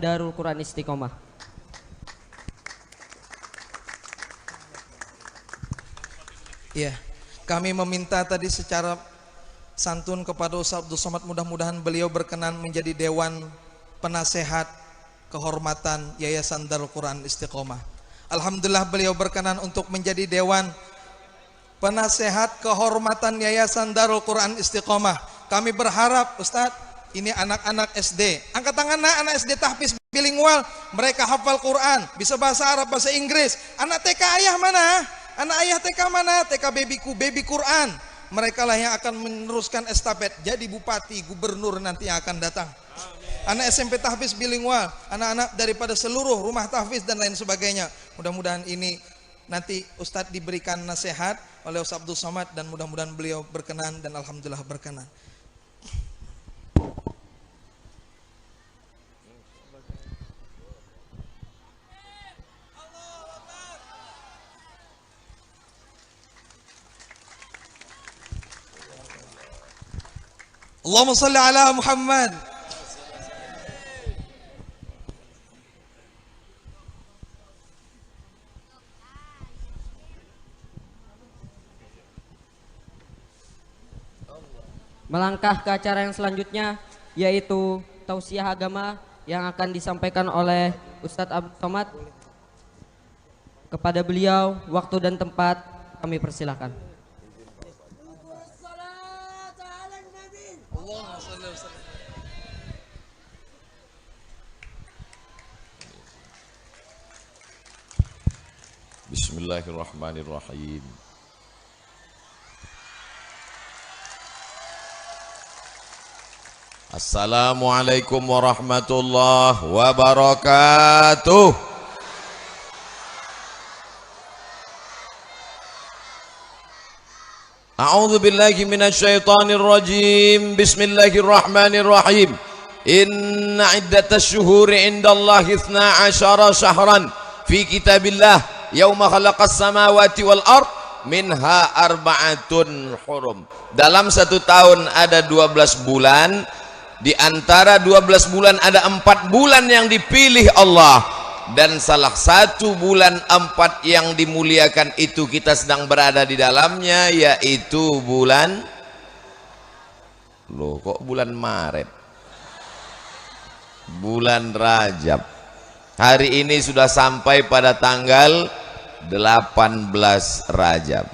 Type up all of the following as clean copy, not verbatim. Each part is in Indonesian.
Darul Quran Istiqomah. Ya, kami meminta tadi secara santun kepada Ustaz Abdul Somad, mudah-mudahan beliau berkenan menjadi Dewan Penasehat Kehormatan Yayasan Darul Quran Istiqomah. Alhamdulillah beliau berkenan untuk menjadi Dewan Penasehat Kehormatan Yayasan Darul Quran Istiqomah. Kami berharap Ustaz, ini anak-anak SD, angkat tangan anak SD tahfiz bilingual, mereka hafal Quran, bisa bahasa Arab, bahasa Inggris. Anak TK ayah mana? Anak ayah TK mana? TK baby Quran. Mereka lah yang akan meneruskan estafet jadi bupati, gubernur nanti yang akan datang. Anak SMP tahfiz bilingual, anak-anak daripada seluruh rumah tahfiz dan lain sebagainya. Mudah-mudahan ini nanti Ustadz diberikan nasihat oleh Ustadz Abdul Somad dan mudah-mudahan beliau berkenan dan alhamdulillah berkenan. Allahumma salli ala Muhammad. Melangkah ke acara yang selanjutnya, yaitu tausiah agama yang akan disampaikan oleh Ustadz Abdul Somad. Kepada beliau, waktu dan tempat kami persilakan. Bismillahirrahmanirrahim. Assalamualaikum warahmatullahi wabarakatuh. A'udzu billahi minasyaitonir rajim. Bismillahirrahmanirrahim. Inna iddatasy syuhuri 'indallahi 12 syahran fi kitabillah yauma khalaqas samawati wal ard minha arba'atun hurum. Dalam satu tahun ada 12 bulan. Di antara 12 bulan ada 4 bulan yang dipilih Allah, dan salah satu bulan 4 yang dimuliakan itu kita sedang berada di dalamnya, yaitu bulan, loh kok bulan Maret, bulan Rajab. Hari ini sudah sampai pada tanggal 18 Rajab,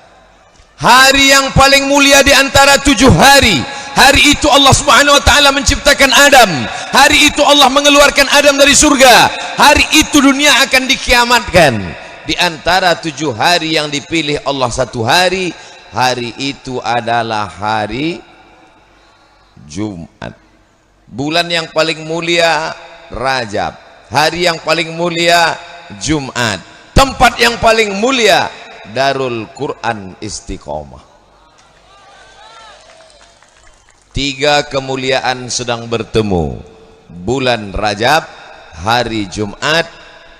hari yang paling mulia di antara 7 hari. Hari itu Allah Subhanahu wa taala menciptakan Adam. Hari itu Allah mengeluarkan Adam dari surga. Hari itu dunia akan dikiamatkan. Di antara 7 hari yang dipilih Allah satu hari, hari itu adalah hari Jumat. Bulan yang paling mulia Rajab, hari yang paling mulia Jumat, tempat yang paling mulia Darul Quran Istiqomah. 3 kemuliaan sedang bertemu. Bulan Rajab, hari Jumat,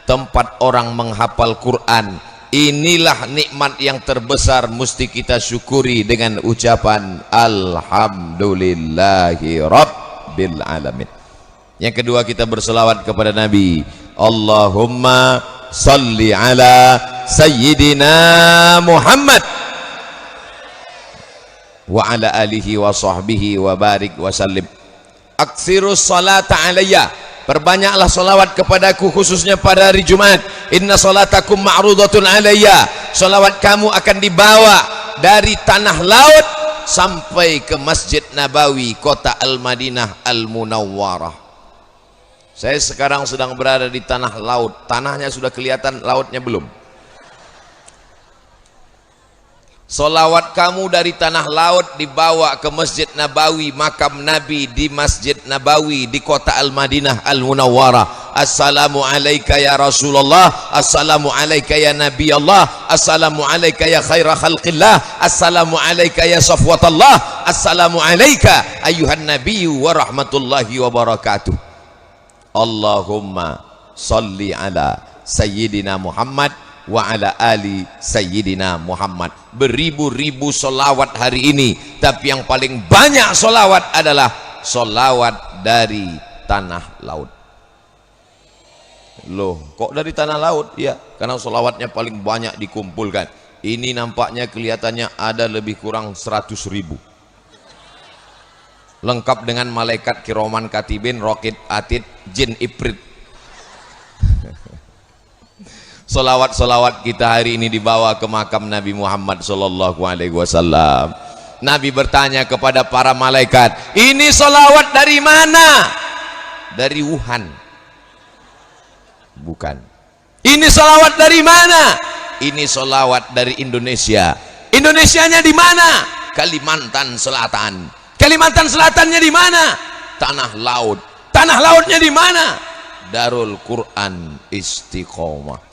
tempat orang menghafal Quran. Inilah nikmat yang terbesar, mesti kita syukuri dengan ucapan alhamdulillahi rabbil alamin. Yang kedua, kita berselawat kepada Nabi. Allahumma salli ala sayyidina Muhammad wa ala alihi wa sahbihi wa barik wa sallim. Aksirus salata alayya, perbanyaklah salawat kepadaku khususnya pada hari Jumat. Inna salatakum ma'rudatun alayya, salawat kamu akan dibawa dari tanah laut sampai ke Masjid Nabawi, kota Al-Madinah Al-Munawwarah. Saya sekarang sedang berada di tanah laut. Tanahnya sudah kelihatan, lautnya belum. Salawat kamu dari tanah laut dibawa ke Masjid Nabawi, makam Nabi di Masjid Nabawi di kota Al-Madinah Al-Munawwarah. Assalamu alayka ya Rasulullah, assalamu alayka ya Nabi Allah, assalamu alayka ya khaira khalqillah, assalamu alayka ya safwatallah, assalamu alayka ayuhan nabiyyu wa rahmatullahi wa barakatuh. Allahumma salli ala sayyidina Muhammad wa ala ali sayyidina Muhammad. Beribu-ribu solawat hari ini, tapi yang paling banyak solawat adalah solawat dari tanah laut. Loh, kok dari tanah laut? Ya, karena solawatnya paling banyak dikumpulkan. Ini nampaknya kelihatannya ada lebih kurang 100.000. Lengkap dengan malaikat kiroman katibin, rokit atid, jin ifrit. Solawat-solawat kita hari ini dibawa ke makam Nabi Muhammad sallallahu alaihi wasallam. Nabi bertanya kepada para malaikat, ini solawat dari mana? Dari Wuhan. Bukan. Ini solawat dari mana? Ini solawat dari Indonesia. Indonesianya di mana? Kalimantan Selatan. Kalimantan Selatannya di mana? Tanah laut. Tanah lautnya di mana? Darul Quran Istiqomah.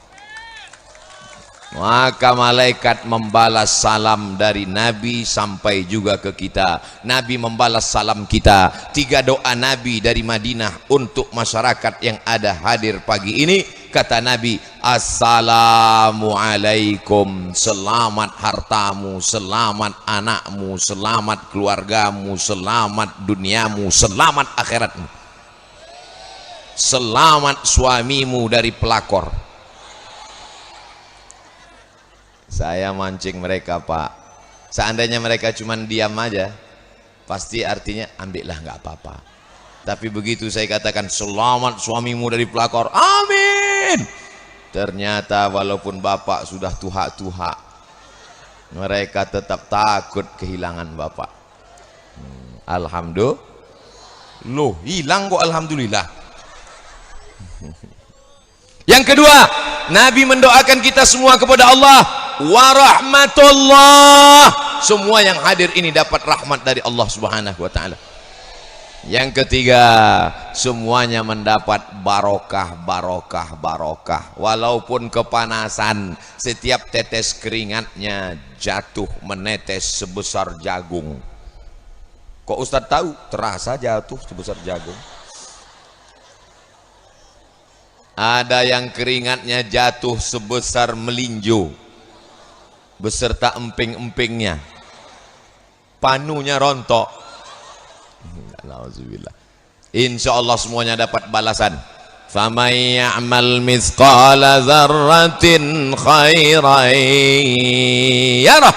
Maka malaikat membalas salam dari Nabi sampai juga ke kita. Nabi membalas salam kita. 3 doa Nabi dari Madinah untuk masyarakat yang ada hadir pagi ini. Kata Nabi, Assalamualaikum, selamat hartamu, selamat anakmu, selamat keluargamu, selamat duniamu, selamat akhiratmu, selamat suamimu dari pelakor. Saya mancing mereka, Pak. Seandainya mereka cuma diam aja, pasti artinya ambillah, nggak apa-apa. Tapi begitu saya katakan selamat suamimu dari pelakor, amin, ternyata walaupun bapak sudah tuha-tuha, mereka tetap takut kehilangan bapak. Alhamdulillah. Loh, hilang kok alhamdulillah. Yang kedua, Nabi mendoakan kita semua kepada Allah warahmatullah. Semua yang hadir ini dapat rahmat dari Allah Subhanahu wa taala. Yang ketiga, semuanya mendapat barokah, barokah, barokah. Walaupun kepanasan, setiap tetes keringatnya jatuh menetes sebesar jagung. Kok Ustadz tahu? Terasa jatuh sebesar jagung. Ada yang keringatnya jatuh sebesar melinjo beserta emping-empingnya, panunya rontok. Alhamdulillah. Insya Allah semuanya dapat balasan. Faman ya'mal mithqala dzarratin khairan yarah.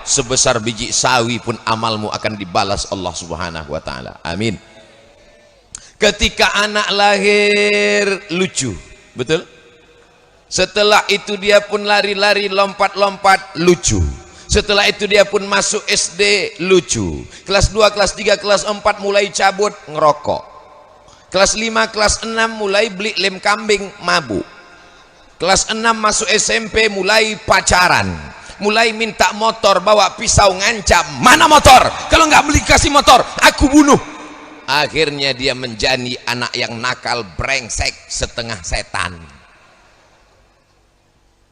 Sebesar biji sawi pun amalmu akan dibalas Allah Subhanahu wa taala. Amin. Ketika anak lahir lucu, betul? Setelah itu dia pun lari-lari, lompat-lompat, lucu. Setelah itu dia pun masuk SD, lucu. Kelas 2, kelas 3, kelas 4 mulai cabut, ngerokok. Kelas 5, kelas 6 mulai beli lem kambing, mabuk. Kelas 6 masuk SMP mulai pacaran, mulai minta motor, bawa pisau ngancam, mana motor? Kalau nggak beli kasih motor, aku bunuh. Akhirnya dia menjadi anak yang nakal, brengsek, setengah setan.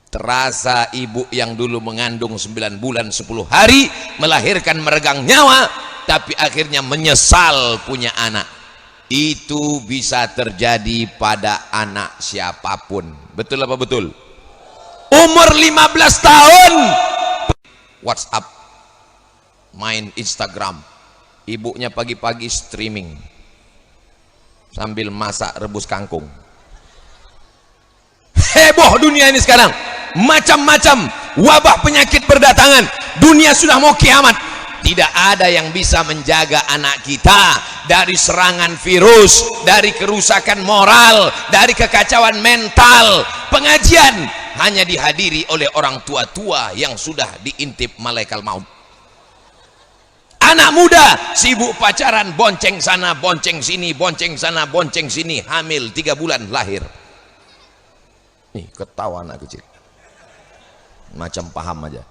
Terasa ibu yang dulu mengandung 9 bulan 10 hari melahirkan meregang nyawa, tapi akhirnya menyesal punya anak. Itu bisa terjadi pada anak siapapun. Betul apa betul? Umur 15 tahun WhatsApp, main Instagram, ibunya pagi-pagi streaming sambil masak rebus kangkung. Heboh dunia ini sekarang, macam-macam wabah penyakit berdatangan, dunia sudah mau kiamat. Tidak ada yang bisa menjaga anak kita dari serangan virus, dari kerusakan moral, dari kekacauan mental. Pengajian hanya dihadiri oleh orang tua-tua yang sudah diintip malaikat maut. Anak muda sibuk pacaran, bonceng sana, bonceng sini, bonceng sana, bonceng sini, hamil 3 bulan lahir. Nih ketawa anak kecil, macam paham aja.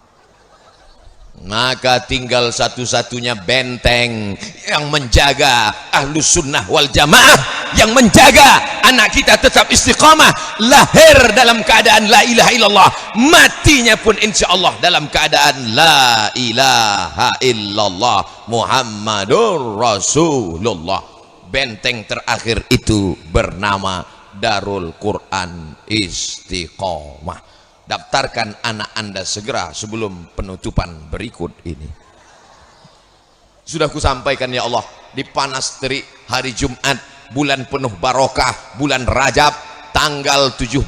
Maka tinggal satu-satunya benteng yang menjaga ahlus sunnah wal jamaah, yang menjaga anak kita tetap istiqamah, lahir dalam keadaan la ilaha illallah, matinya pun insya Allah dalam keadaan la ilaha illallah Muhammadur Rasulullah. Benteng terakhir itu bernama Darul Quran Istiqomah. Daftarkan anak Anda segera sebelum penutupan berikut ini. Sudah kusampaikan ya Allah, di panas terik hari Jumat, bulan penuh barokah, bulan Rajab, tanggal 17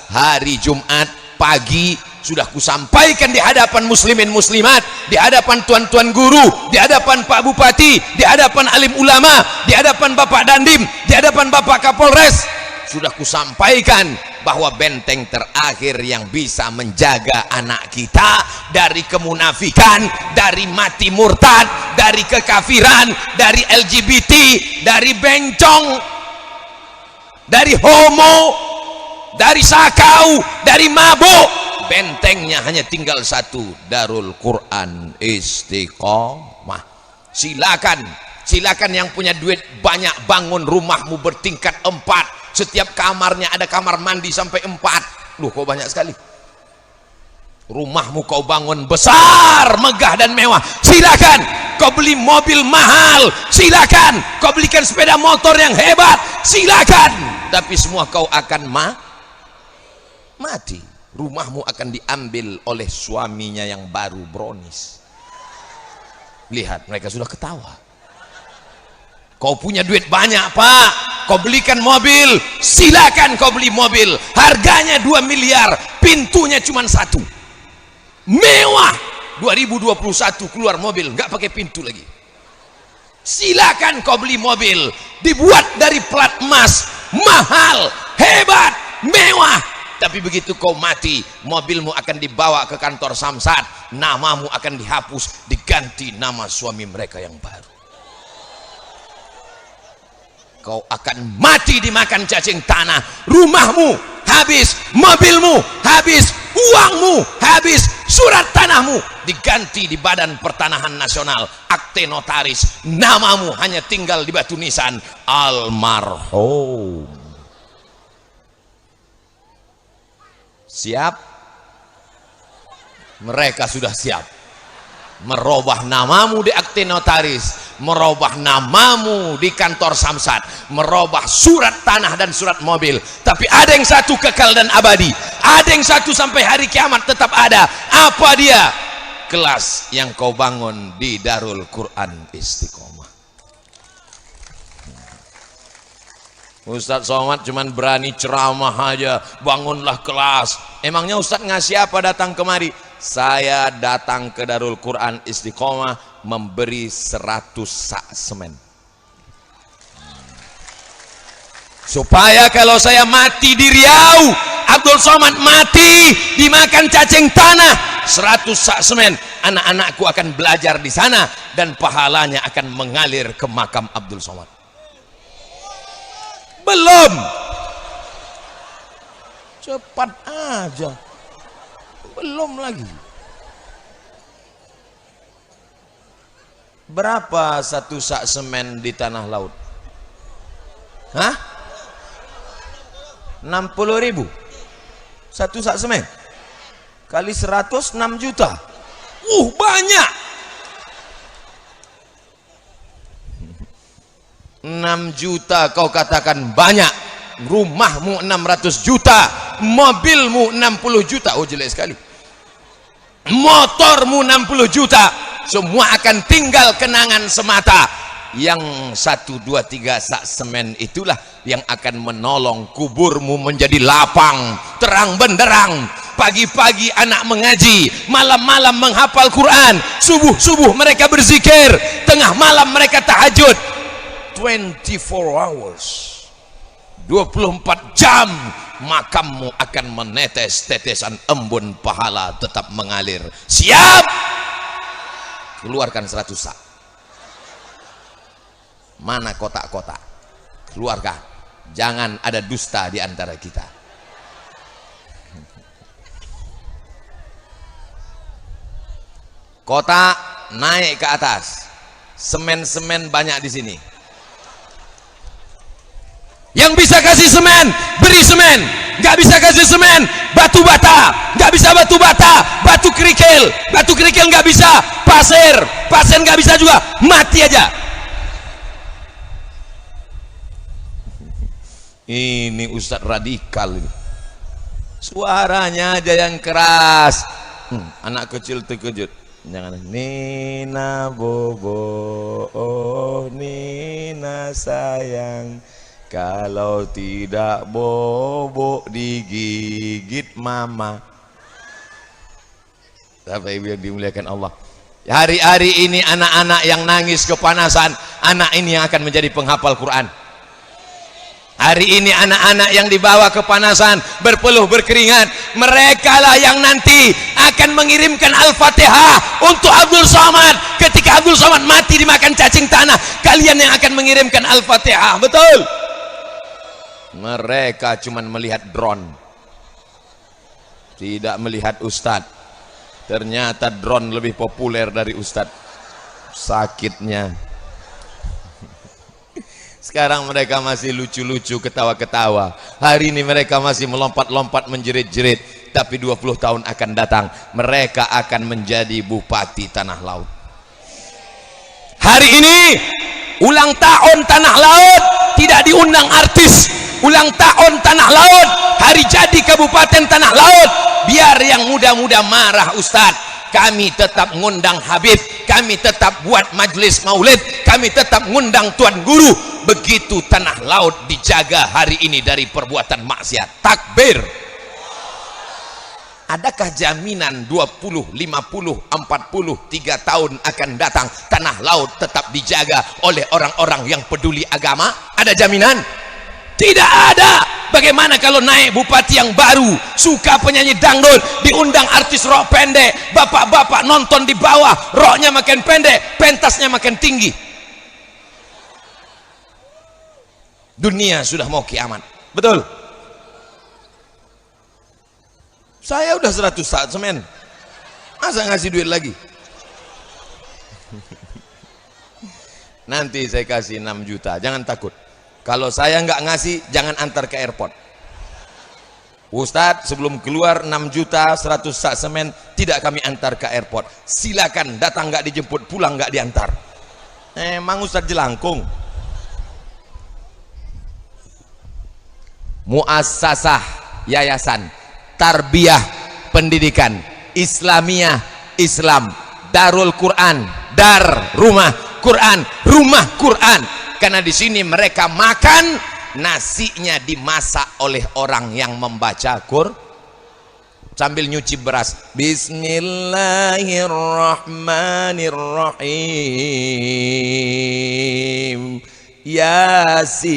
hari Jumat pagi sudah kusampaikan di hadapan muslimin muslimat, di hadapan tuan-tuan guru, di hadapan Pak Bupati, di hadapan alim ulama, di hadapan Bapak Dandim, di hadapan Bapak Kapolres, sudah kusampaikan bahwa benteng terakhir yang bisa menjaga anak kita dari kemunafikan, dari mati murtad, dari kekafiran, dari LGBT, dari bencong, dari homo, dari sakau, dari mabuk, bentengnya hanya tinggal satu, Darul Quran Istiqomah. Silakan yang punya duit banyak bangun rumahmu bertingkat 4, setiap kamarnya ada kamar mandi sampai 4. Loh, kok banyak sekali. Rumahmu kau bangun besar, megah dan mewah, silakan. Kau beli mobil mahal, silakan. Kau belikan sepeda motor yang hebat, silakan. Tapi semua kau akan mati. Rumahmu akan diambil oleh suaminya yang baru bronis. Lihat, mereka sudah ketawa. Kau punya duit banyak, Pak, kau belikan mobil, silakan kau beli mobil, harganya 2 miliar, pintunya cuma 1, mewah. 2021 keluar mobil nggak pakai pintu lagi. Silakan kau beli mobil dibuat dari plat emas, mahal, hebat, mewah. Tapi begitu kau mati, mobilmu akan dibawa ke kantor Samsat, namamu akan dihapus, diganti nama suami mereka yang baru. Kau akan mati dimakan cacing tanah. Rumahmu habis, mobilmu habis, uangmu habis, surat tanahmu diganti di Badan Pertanahan Nasional, akte notaris, namamu hanya tinggal di batu nisan almarhum. Siap? Mereka sudah siap merubah namamu di akte notaris, merubah namamu di kantor Samsat, merubah surat tanah dan surat mobil. Tapi ada yang satu kekal dan abadi, ada yang satu sampai hari kiamat tetap ada. Apa dia? Kelas yang kau bangun di Darul Quran Istiqomah. Ustadz Somad cuman berani ceramah aja, bangunlah kelas. Emangnya Ustadz ngasih apa datang kemari? Saya datang ke Darul Quran Istiqomah memberi 100 sak semen, supaya kalau saya mati di Riau, Abdul Somad mati dimakan cacing tanah, 100 sak semen, anak-anakku akan belajar di sana dan pahalanya akan mengalir ke makam Abdul Somad. Belum, cepat aja, belum lagi. Berapa satu sak semen di tanah laut? Hah? 60.000 satu sak semen kali 100, 6 juta. Banyak. 6 juta kau katakan banyak. Rumahmu 600 juta, mobilmu 60 juta. Oh, jelek sekali. Motormu 60 juta. Semua akan tinggal kenangan semata. Yang 1, 2, 3 sak semen itulah yang akan menolong kuburmu menjadi lapang, terang benderang. Pagi-pagi anak mengaji, malam-malam menghafal Quran, subuh-subuh mereka berzikir, tengah malam mereka tahajud. 24 hours, 24 jam makammu akan menetes tetesan embun pahala tetap mengalir. Siap? Keluarkan 100 sak. Mana kotak-kotak? Keluarkan. Jangan ada dusta di antara kita. Kotak naik ke atas. Semen-semen banyak di sini. Yang bisa kasih semen, beri semen. Nggak bisa kasih semen, batu bata. Nggak bisa batu bata, batu kerikil. Batu kerikil nggak bisa, pasir. Pasir nggak bisa juga, mati aja. Ini Ustadz radikal ini. Suaranya aja yang keras. Anak kecil terkejut. Jangan Nina bobo, oh Nina sayang, kalau tidak bobo digigit mama. Bapak Ibu yang dimuliakan Allah, hari-hari ini anak-anak yang nangis kepanasan, anak ini yang akan menjadi penghafal Quran. Hari ini anak-anak yang dibawa kepanasan, berpeluh berkeringat, mereka lah yang nanti akan mengirimkan Al-Fatihah untuk Abdul Somad. Ketika Abdul Somad mati dimakan cacing tanah, kalian yang akan mengirimkan Al-Fatihah. Betul? Mereka cuma melihat drone, tidak melihat ustadz. Ternyata drone lebih populer dari ustadz. Sakitnya sekarang mereka masih lucu-lucu, ketawa-ketawa. Hari ini mereka masih melompat-lompat, menjerit-jerit. Tapi 20 tahun akan datang, mereka akan menjadi bupati Tanah Laut. Hari ini ulang tahun Tanah Laut, tidak diundang artis. Ulang tahun Tanah Laut, hari jadi Kabupaten Tanah Laut. Biar yang muda-muda marah Ustadz, kami tetap ngundang Habib, kami tetap buat majelis maulid, kami tetap ngundang Tuan Guru. Begitu Tanah Laut dijaga hari ini dari perbuatan maksiat. Takbir. Adakah jaminan 20, 50, 40, 3 tahun akan datang Tanah Laut tetap dijaga oleh orang-orang yang peduli agama? Ada jaminan? Tidak ada. Bagaimana kalau naik bupati yang baru, suka penyanyi dangdut, diundang artis rok pendek, bapak-bapak nonton di bawah, roknya makin pendek, pentasnya makin tinggi. Dunia sudah mau kiamat. Betul? Saya udah 100 saat semen, masa ngasih duit lagi? Nanti saya kasih 6 juta, jangan takut. Kalau saya nggak ngasih, jangan antar ke airport. Ustadz, sebelum keluar 6 juta 100 sak semen tidak kami antar ke airport. Silakan, datang nggak dijemput, pulang nggak diantar. Emang Ustadz jelangkung? Muassasah yayasan tarbiyah pendidikan Islamiyah Islam, Darul Quran, dar rumah Quran, rumah Quran. Karena di sini mereka makan, nasinya dimasak oleh orang yang membaca Quran sambil nyuci beras. Bismillahirrahmanirrahim. Yasin.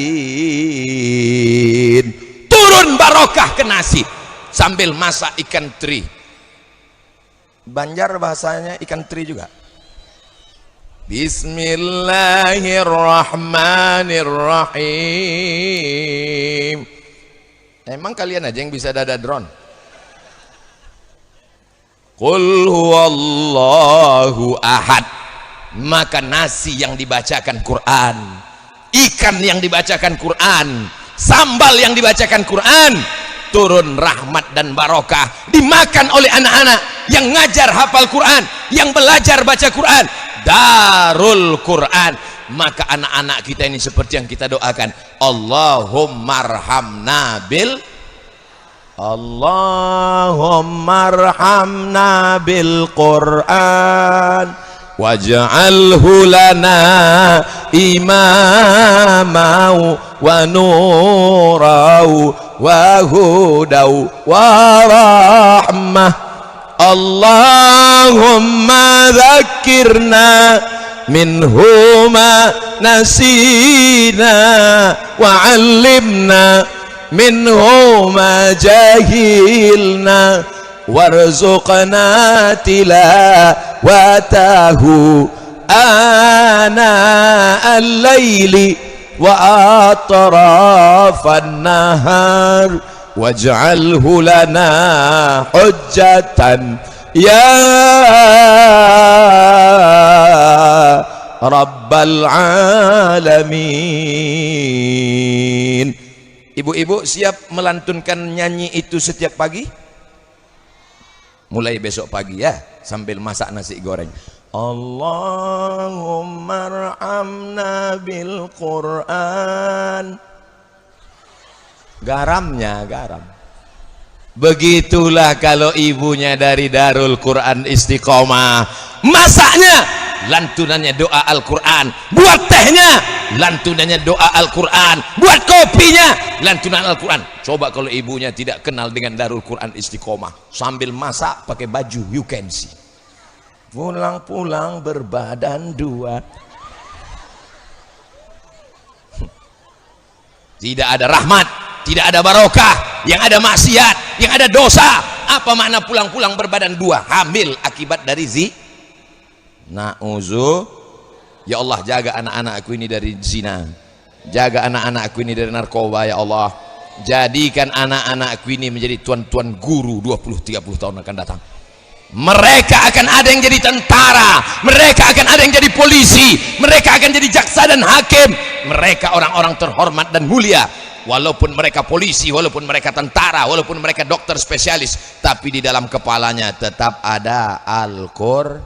Turun barokah ke nasi sambil masak ikan teri. Banjar bahasanya ikan teri juga. Bismillahirrahmanirrahim. Emang kalian aja yang bisa dada drone? Qul huwallahu ahad. Maka nasi yang dibacakan Quran, ikan yang dibacakan Quran, sambal yang dibacakan Quran, turun rahmat dan barokah, dimakan oleh anak-anak yang ngajar hafal Quran, yang belajar baca Quran, Darul Quran. Maka anak-anak kita ini seperti yang kita doakan, Allahummarhamna bil Quran waj'alhu lana imamau wa nurau wa hudau wa rahmah. Allahumma dzakirna minhu ma nasina wa 'allimna minhu ma jahilna warzuqna tilawatahu ana al-laili wa atrafan nahar waj'alhu lana hujjatan ya rabbal alamin. Ibu-ibu siap melantunkan nyanyi itu setiap pagi? Mulai besok pagi ya, sambil masak nasi goreng. Allahumma arhamna bil Quran. Garamnya garam. Begitulah kalau ibunya dari Darul Quran Istiqomah, masaknya lantunannya doa Al-Quran, buat tehnya lantunannya doa Al-Quran, buat kopinya lantunan Al-Quran. Coba kalau ibunya tidak kenal dengan Darul Quran Istiqomah, sambil masak pakai baju you can see, pulang-pulang berbadan dua. Tidak ada rahmat, tidak ada barokah, yang ada maksiat, yang ada dosa. Apa makna pulang-pulang berbadan dua? Hamil akibat dari ya Allah, jaga anak-anakku ini dari zina, jaga anak-anakku ini dari narkoba ya Allah. Jadikan anak-anakku ini menjadi tuan-tuan guru 20-30 tahun akan datang. Mereka akan ada yang jadi tentara, mereka akan ada yang jadi polisi, mereka akan jadi jaksa dan hakim. Mereka orang-orang terhormat dan mulia. Walaupun mereka polisi, walaupun mereka tentara, walaupun mereka dokter spesialis, tapi di dalam kepalanya tetap ada Al-Quran.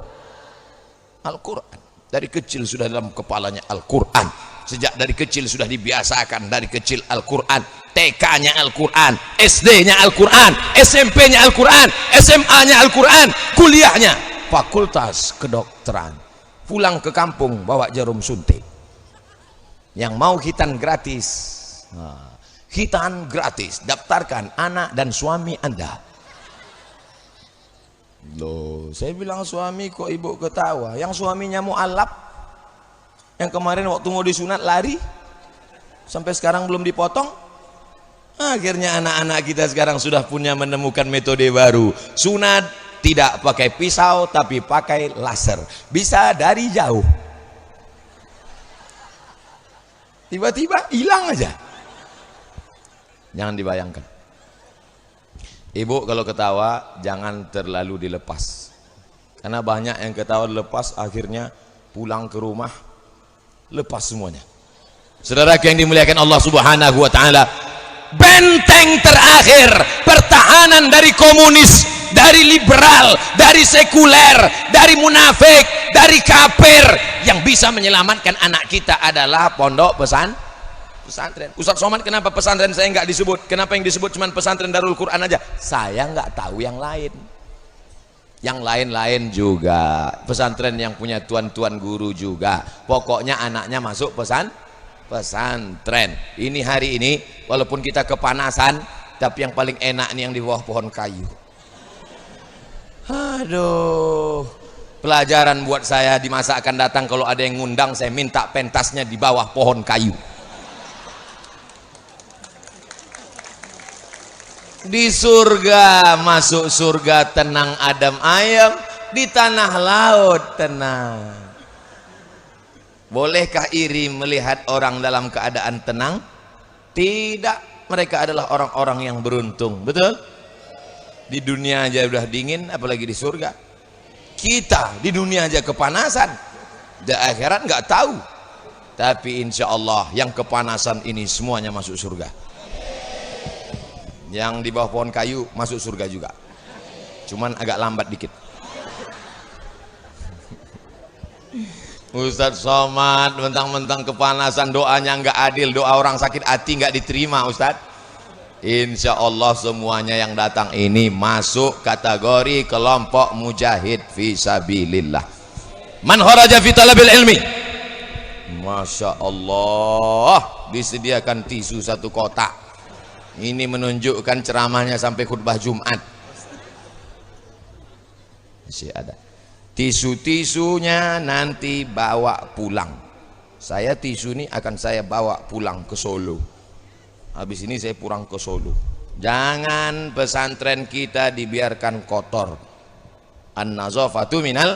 Dari kecil sudah dalam kepalanya Al-Quran. Sejak dari kecil sudah dibiasakan dari kecil Al-Quran. TK-nya Al-Quran, SD-nya Al-Quran, SMP-nya Al-Quran, SMA-nya Al-Quran, kuliahnya fakultas kedokteran. Pulang ke kampung bawa jarum suntik. Yang mau khitan gratis, khitan gratis, daftarkan anak dan suami Anda. Loh, saya bilang suami, kok ibu ketawa? Yang suaminya mu'alaf, yang kemarin waktu mau disunat lari, sampai sekarang belum dipotong. Akhirnya anak-anak kita sekarang sudah punya menemukan metode baru. Sunat tidak pakai pisau tapi pakai laser, bisa dari jauh. Tiba-tiba hilang aja. Jangan dibayangkan. Ibu kalau ketawa jangan terlalu dilepas, karena banyak yang ketawa dilepas akhirnya pulang ke rumah lepas semuanya. Saudara yang dimuliakan Allah Subhanahu wa taala, benteng terakhir pertahanan dari komunis, dari liberal, dari sekuler, dari munafik, dari kafir, yang bisa menyelamatkan anak kita adalah pondok pesantren. Ustaz Somad, kenapa pesantren saya nggak disebut? Kenapa yang disebut cuma pesantren Darul Quran aja? Saya nggak tahu yang lain. Yang lain-lain juga pesantren yang punya tuan-tuan guru juga. Pokoknya anaknya masuk pesantren. Ini hari ini walaupun kita kepanasan, tapi yang paling enak nih yang di bawah pohon kayu. Aduh, pelajaran buat saya di masa akan datang. Kalau ada yang ngundang, saya minta pentasnya di bawah pohon kayu. Di surga, masuk surga tenang adem ayem, di tanah laut tenang. Bolehkah iri melihat orang dalam keadaan tenang? Tidak, mereka adalah orang-orang yang beruntung. Betul? Di dunia aja udah dingin, apalagi di surga. Kita di dunia aja kepanasan, di akhirat nggak tahu. Tapi insya Allah yang kepanasan ini semuanya masuk surga. Yang di bawah pohon kayu masuk surga juga, cuman agak lambat dikit. Ustadz Somad mentang-mentang kepanasan, doanya nggak adil, doa orang sakit hati nggak diterima Ustadz. Insya Allah semuanya yang datang ini masuk kategori kelompok mujahid fisabilillah. Man kharaja fi talabil ilmi, Masya Allah, disediakan tisu satu kotak. Ini menunjukkan ceramahnya sampai khutbah Jumat. Masih ada. Tisu-tisunya nanti bawa pulang. Saya tisu ini akan saya bawa pulang ke Solo. Habis ini saya pulang ke Solo. Jangan pesantren kita dibiarkan kotor. An-nazafatu minal,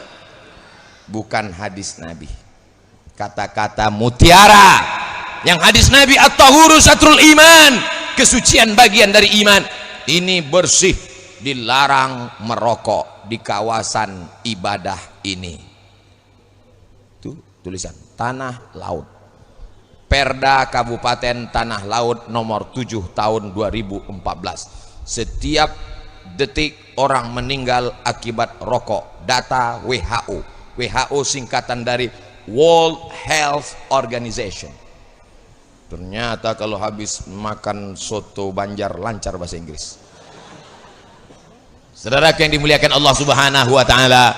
bukan hadis Nabi. Kata-kata mutiara. Yang hadis Nabi at-tahuru satrul iman, kesucian bagian dari iman. Ini bersih, dilarang merokok di kawasan ibadah ini. Itu tulisan tanah laut. Perda Kabupaten Tanah Laut nomor 7 tahun 2014. Setiap detik orang meninggal akibat rokok. Data WHO. WHO singkatan dari World Health Organization. Ternyata kalau habis makan soto Banjar lancar bahasa Inggris. Saudara yang dimuliakan Allah Subhanahu wa taala,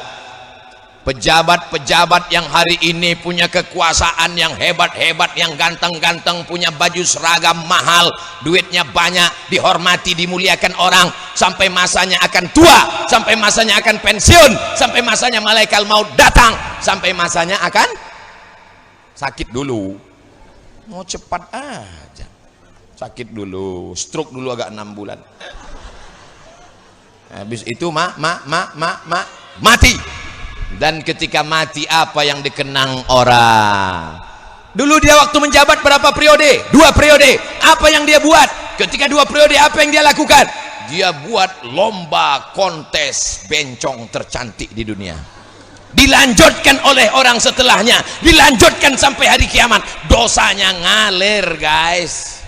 pejabat-pejabat yang hari ini punya kekuasaan, yang hebat-hebat, yang ganteng-ganteng, punya baju seragam mahal, duitnya banyak, dihormati, dimuliakan orang, sampai masanya akan tua, sampai masanya akan pensiun, sampai masanya malaikat maut datang, sampai masanya akan sakit dulu. Mau cepat aja, sakit dulu, stroke dulu agak 6 bulan, habis itu mati. Dan ketika mati, apa yang dikenang orang? Dulu dia waktu menjabat berapa periode? 2 periode. Apa yang dia buat? Ketika 2 periode, apa yang dia lakukan? Dia buat lomba kontes bencong tercantik di dunia. Dilanjutkan oleh orang setelahnya, dilanjutkan sampai hari kiamat. Dosanya ngalir, guys.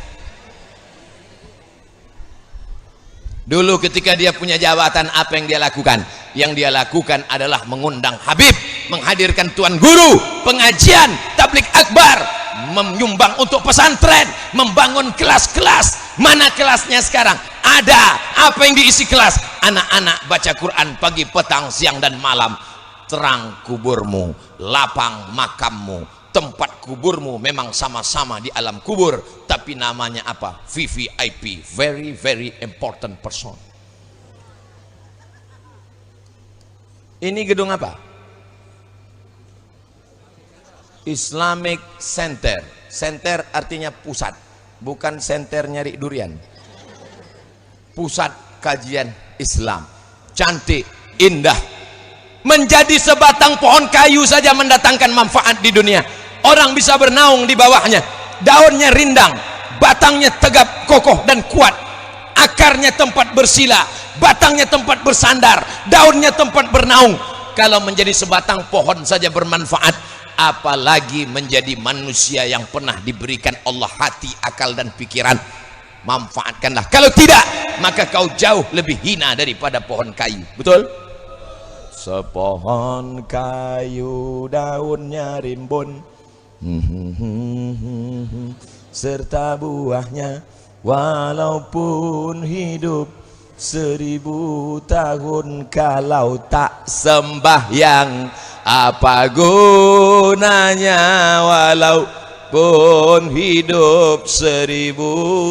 Dulu ketika dia punya jabatan, apa yang dia lakukan? Yang dia lakukan adalah mengundang Habib, menghadirkan tuan guru, pengajian, tablik akbar, menyumbang untuk pesantren, membangun kelas-kelas. Mana kelasnya sekarang? Ada. Apa yang diisi kelas? Anak-anak baca Quran pagi, petang, siang dan malam. Terang kuburmu, lapang makammu. Tempat kuburmu memang sama-sama di alam kubur, tapi namanya apa? VVIP, very very important person. Ini gedung apa? Islamic Center. Center artinya pusat, bukan center nyari durian. Pusat kajian Islam. Cantik, indah. Menjadi sebatang pohon kayu saja mendatangkan manfaat di dunia. Orang bisa bernaung di bawahnya. Daunnya rindang, batangnya tegap, kokoh dan kuat. Akarnya tempat bersila, batangnya tempat bersandar, daunnya tempat bernaung. Kalau menjadi sebatang pohon saja bermanfaat, apalagi menjadi manusia yang pernah diberikan Allah hati, akal dan pikiran. Manfaatkanlah. Kalau tidak, maka kau jauh lebih hina daripada pohon kayu. Betul? Sepohon kayu daunnya rimbun, serta buahnya walaupun hidup 1000 tahun, kalau tak sembahyang apa gunanya? Walaupun hidup 1000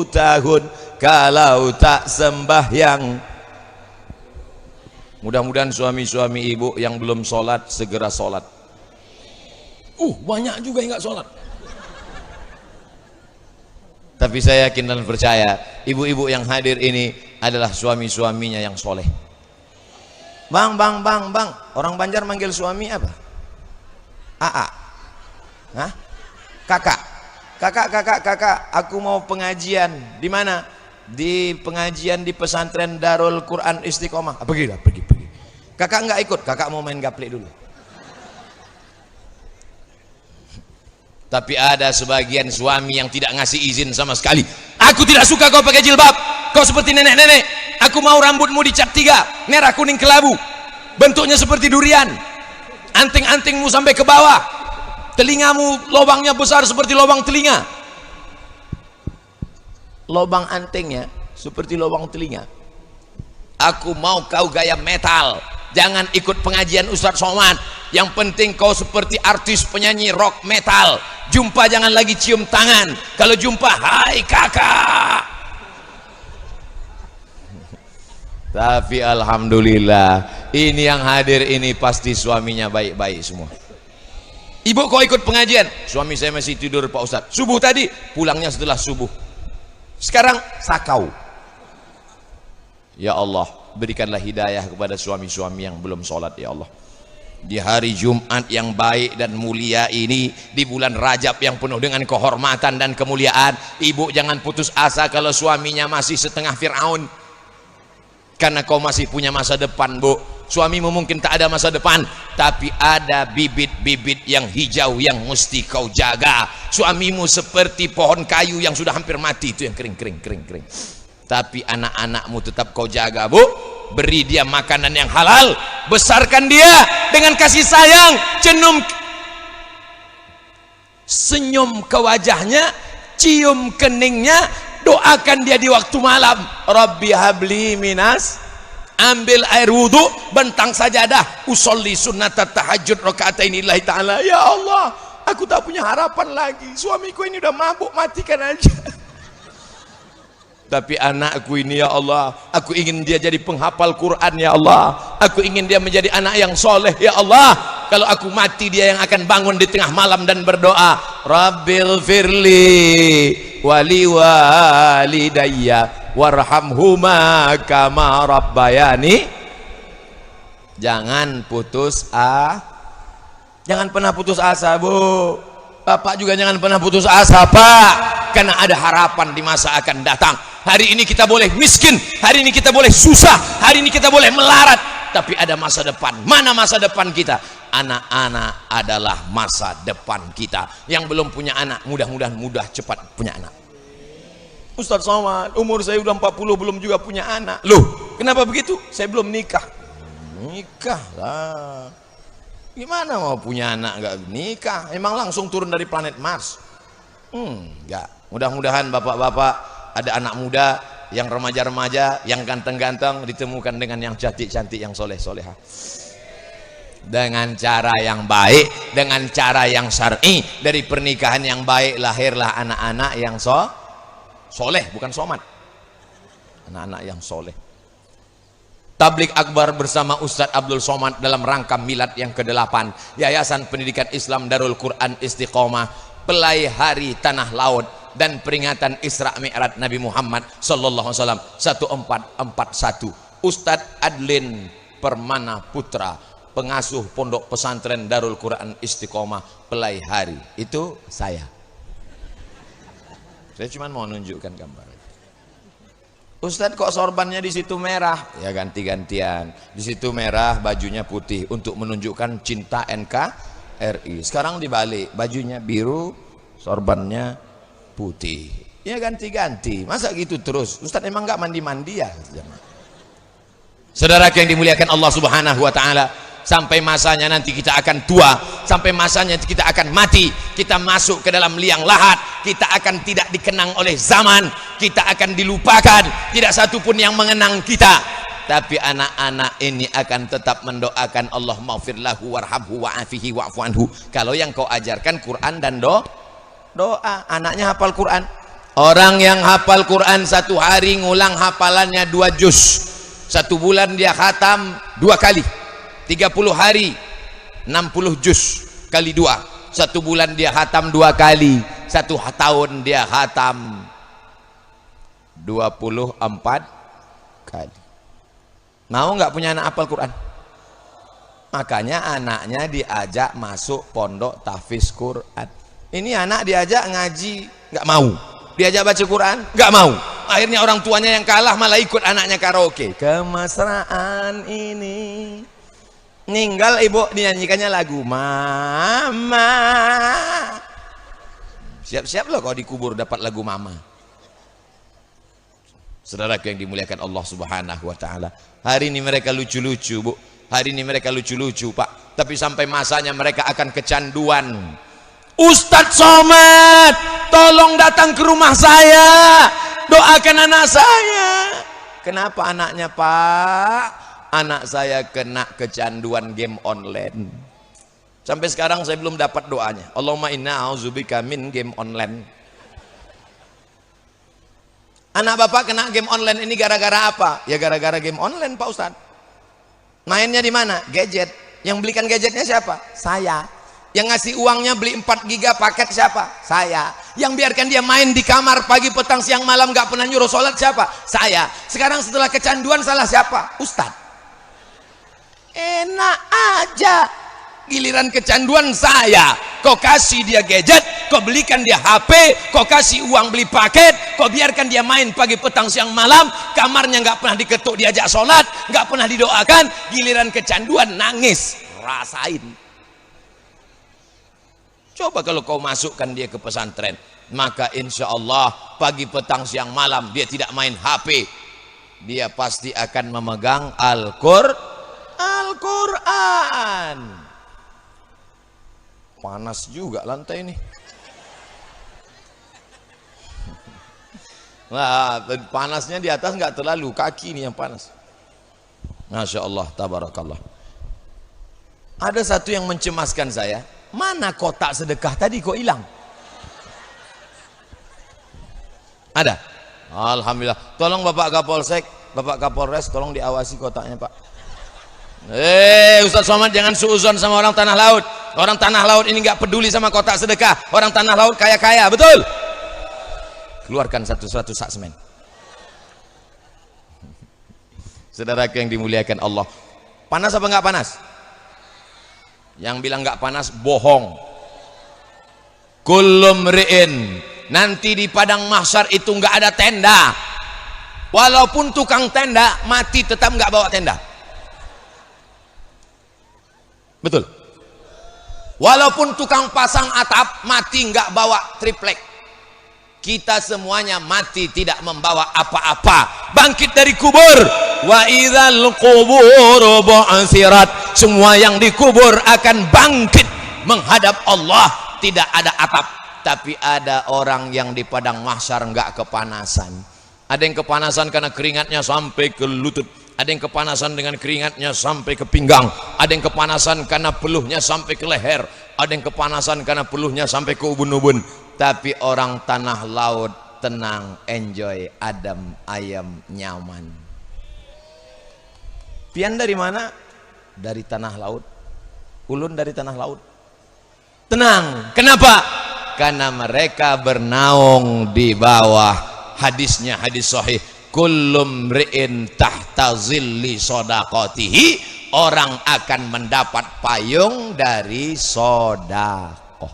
tahun, kalau tak sembahyang. Mudah-mudahan suami-suami ibu yang belum sholat segera sholat. Banyak juga yang nggak sholat. Tapi saya yakin dan percaya ibu-ibu yang hadir ini adalah suami-suaminya yang soleh. Bang, orang Banjar manggil suami apa? AA. Hah? Kakak, aku mau pengajian. Di mana? Di pengajian di pesantren Darul Quran Istiqomah. Pergi. Kakak nggak ikut, kakak mau main gaplek dulu. Tapi ada sebagian suami yang tidak ngasih izin sama sekali. Aku tidak suka kau pakai jilbab, kau seperti nenek-nenek. Aku mau rambutmu dicat 3, merah kuning kelabu, bentuknya seperti durian, anting-antingmu sampai ke bawah, telingamu lubangnya besar seperti lubang telinga, lubang antingnya seperti lubang telinga. Aku mau kau gaya metal. Jangan ikut pengajian Ustadz Somad. Yang penting kau seperti artis penyanyi rock metal. Jumpa jangan lagi cium tangan. Kalau jumpa, hai kakak. Tapi alhamdulillah, ini yang hadir ini pasti suaminya baik-baik semua. Ibu kau ikut pengajian? Suami saya masih tidur Pak Ustadz. Subuh tadi, pulangnya setelah subuh. Sekarang sakau. Ya Allah, berikanlah hidayah kepada suami-suami yang belum sholat ya Allah. Di hari Jumat yang baik dan mulia ini, di bulan Rajab yang penuh dengan kehormatan dan kemuliaan, ibu jangan putus asa kalau suaminya masih setengah Fir'aun. Karena kau masih punya masa depan, Bu. Suamimu mungkin tak ada masa depan, tapi ada bibit-bibit yang hijau yang mesti kau jaga. Suamimu seperti pohon kayu yang sudah hampir mati, itu yang kering. Tapi anak-anakmu tetap kau jaga, Bu. Beri dia makanan yang halal, besarkan dia dengan kasih sayang, senyum ke wajahnya, cium keningnya, doakan dia di waktu malam. Rabbi habli minas ambil air wudhu, bentang sajadah, usolli sunnat tahajud rakaatain lillahi ta'ala. Ya Allah, aku tak punya harapan lagi, suamiku ini udah mabuk, matikan aja. Tapi anakku ini ya Allah, aku ingin dia jadi penghafal Quran ya Allah, aku ingin dia menjadi anak yang soleh ya Allah. Kalau aku mati, dia yang akan bangun di tengah malam dan berdoa, Rabbil firli wali walidayya warhamhuma kama rabbayani. Jangan putus jangan pernah putus asa, Bu. Bapak juga jangan pernah putus asa, Pak, karena ada harapan di masa akan datang. Hari ini kita boleh miskin, hari ini kita boleh susah, hari ini kita boleh melarat, tapi ada masa depan. Mana masa depan kita? Anak-anak adalah masa depan kita. Yang belum punya anak, mudah-mudahan cepat punya anak. Ustaz Somad, umur saya udah 40 belum juga punya anak. Loh, kenapa begitu? Saya belum nikah. Nikah lah. Gimana mau punya anak nggak nikah? Emang langsung turun dari planet Mars? Enggak. Mudah-mudahan bapak-bapak ada anak muda, yang remaja-remaja, yang ganteng-ganteng ditemukan dengan yang cantik-cantik, yang soleh-solehah. Dengan cara yang baik, dengan cara yang syar'i. Dari pernikahan yang baik lahirlah anak-anak yang soleh, bukan somad. Anak-anak yang soleh. Tablik Akbar bersama Ustadz Abdul Somad dalam rangka milad yang ke-8 Yayasan Pendidikan Islam Darul Quran Istiqomah, Pelai Hari Tanah Laut dan peringatan Isra Mi'raj Nabi Muhammad sallallahu alaihi wasallam 1441. Ustadz Adlin Permana Putra, pengasuh Pondok Pesantren Darul Quran Istiqomah Pelai Hari. Itu saya cuma mau nunjukkan gambar. Ustadz kok sorbannya di situ merah? Ya ganti-gantian. Di situ merah, bajunya putih untuk menunjukkan cinta NKRI. Sekarang dibalik, bajunya biru, sorbannya putih. Ya ganti-ganti. Masa gitu terus? Ustadz emang nggak mandi-mandi ya? Saudara yang dimuliakan Allah Subhanahu wa taala, sampai masanya nanti kita akan tua, sampai masanya kita akan mati, kita masuk ke dalam liang lahat, kita akan tidak dikenang oleh zaman, kita akan dilupakan, tidak satu pun yang mengenang kita. Tapi anak-anak ini akan tetap mendoakan Allah maghfirlahu warhamhu wa'afihi wa'fu anhu. Kalau yang kau ajarkan Quran dan doa, anaknya hafal Quran. Orang yang hafal Quran satu hari ngulang hafalannya 2 juz, 1 bulan dia khatam 2 kali. 30 hari 60 juz kali 2, 1 bulan dia khatam 2 kali, 1 tahun dia khatam 24 kali. Mau nggak punya anak hafal Quran? Makanya anaknya diajak masuk pondok tahfiz Quran. Ini anak diajak ngaji nggak mau, diajak baca Quran nggak mau. Akhirnya orang tuanya yang kalah malah ikut anaknya karaoke. Kemesraan ini, ninggal ibu dinyanyikannya lagu Mama. Siap-siap loh kalau dikubur dapat lagu Mama. Saudaraku yang dimuliakan Allah Subhanahu wa taala, hari ini mereka lucu-lucu, Bu. Hari ini mereka lucu-lucu, Pak. Tapi sampai masanya mereka akan kecanduan. Ustadz Somad, tolong datang ke rumah saya, doakan anak saya. Kenapa anaknya, Pak? Anak saya kena kecanduan game online. Sampai sekarang saya belum dapat doanya. Allahumma inna a'udzubika min game online. Anak bapak kena game online ini gara-gara apa? Ya gara-gara game online, Pak Ustadz. Mainnya di mana? Gadget. Yang belikan gadgetnya siapa? Saya. Yang ngasih uangnya beli 4 giga paket siapa? Saya. Yang biarkan dia main di kamar pagi, petang, siang, malam gak pernah nyuruh sholat siapa? Saya. Sekarang setelah kecanduan salah siapa? Ustadz. Enak aja, giliran kecanduan saya. Kau kasih dia gadget, kau belikan dia HP, kau kasih uang beli paket, kau biarkan dia main pagi, petang, siang, malam, kamarnya nggak pernah diketuk diajak sholat, nggak pernah didoakan. Giliran kecanduan nangis. Rasain. Coba kalau kau masukkan dia ke pesantren, maka insya Allah pagi, petang, siang, malam dia tidak main HP, dia pasti akan memegang Al-Quran. Panas juga lantai ini. Nah, panasnya di atas nggak terlalu, kaki ini yang panas. Masya Allah, tabarakallah. Ada satu yang mencemaskan saya, mana kotak sedekah tadi kok hilang? Ada? Alhamdulillah. Tolong Bapak Kapolsek, Bapak Kapolres, tolong diawasi kotaknya Pak. Ustaz Somad jangan suuzon sama orang tanah laut. Orang tanah laut ini nggak peduli sama kotak sedekah. Orang tanah laut kaya-kaya, betul? Keluarkan satu sak semen. Saudaraku yang dimuliakan Allah, panas apa nggak panas? Yang bilang nggak panas bohong. Kullu mri'in, nanti di padang mahsyar itu nggak ada tenda. Walaupun tukang tenda mati tetap nggak bawa tenda. Betul. Walaupun tukang pasang atap mati nggak bawa triplek. Kita semuanya mati tidak membawa apa-apa. Bangkit dari kubur. Wa idzal qubur bu'tsirat. Semua yang dikubur akan bangkit menghadap Allah. Tidak ada atap, tapi ada orang yang di padang mahsyar nggak kepanasan. Ada yang kepanasan karena keringatnya sampai ke lutut. Ada yang kepanasan dengan keringatnya sampai ke pinggang. Ada yang kepanasan karena peluhnya sampai ke leher. Ada yang kepanasan karena peluhnya sampai ke ubun-ubun. Tapi orang tanah laut tenang, enjoy, adem, ayam, nyaman. Pian dari mana? Dari tanah laut. Ulun dari tanah laut. Tenang. Kenapa? Karena mereka bernaung di bawah. Hadisnya hadis sahih. Kullum ri'in tahta zilli sodaqatihi. Orang akan mendapat payung dari sodakoh.